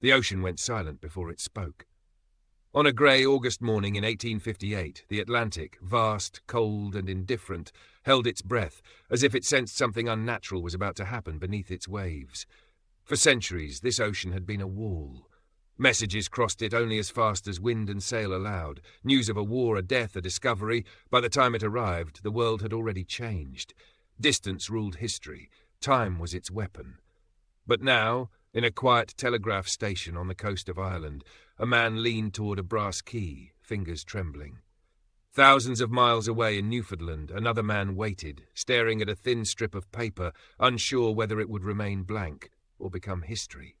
The ocean went silent before it spoke. On a grey August morning in 1858, the Atlantic, vast, cold and indifferent, held its breath, as if it sensed something unnatural was about to happen beneath its waves. For centuries, this ocean had been a wall. Messages crossed it only as fast as wind and sail allowed. News of a war, a death, a discovery. By the time it arrived, the world had already changed. Distance ruled history. Time was its weapon. But now, in a quiet telegraph station on the coast of Ireland, a man leaned toward a brass key, fingers trembling. Thousands of miles away in Newfoundland, another man waited, staring at a thin strip of paper, unsure whether it would remain blank or become history.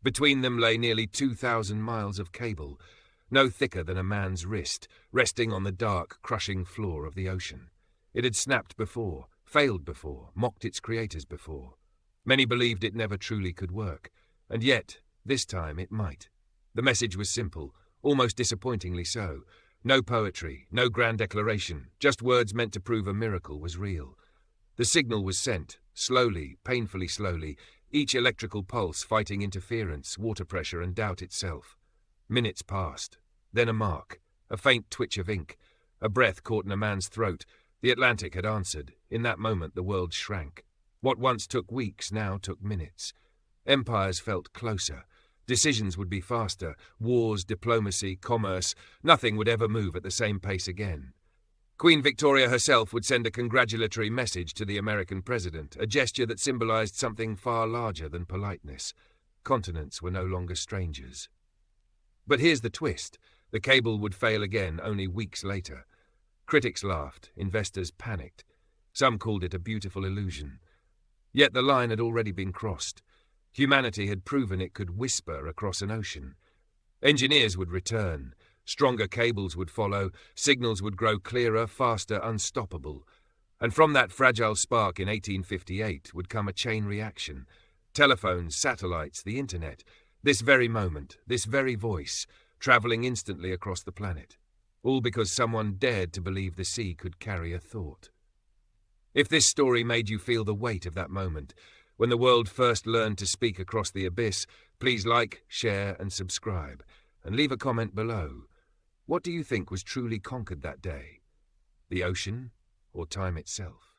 Between them lay nearly 2,000 miles of cable, no thicker than a man's wrist, resting on the dark, crushing floor of the ocean. It had snapped before, failed before, mocked its creators before. Many believed it never truly could work, and yet, this time it might. The message was simple, almost disappointingly so. No poetry, no grand declaration, just words meant to prove a miracle was real. The signal was sent, slowly, painfully slowly, each electrical pulse fighting interference, water pressure, and doubt itself. Minutes passed. Then a mark, a faint twitch of ink, a breath caught in a man's throat. The Atlantic had answered. In that moment the world shrank. What once took weeks now took minutes. Empires felt closer. Decisions would be faster. Wars, diplomacy, commerce, nothing would ever move at the same pace again. Queen Victoria herself would send a congratulatory message to the American president, a gesture that symbolized something far larger than politeness. Continents were no longer strangers. But here's the twist. The cable would fail again only weeks later. Critics laughed, investors panicked. Some called it a beautiful illusion. Yet the line had already been crossed. Humanity had proven it could whisper across an ocean. Engineers would return. Stronger cables would follow. Signals would grow clearer, faster, unstoppable. And from that fragile spark in 1858 would come a chain reaction. Telephones, satellites, the internet. This very moment, this very voice, travelling instantly across the planet. All because someone dared to believe the sea could carry a thought. If this story made you feel the weight of that moment, when the world first learned to speak across the abyss, please like, share and subscribe, and leave a comment below. What do you think was truly conquered that day? The ocean or time itself?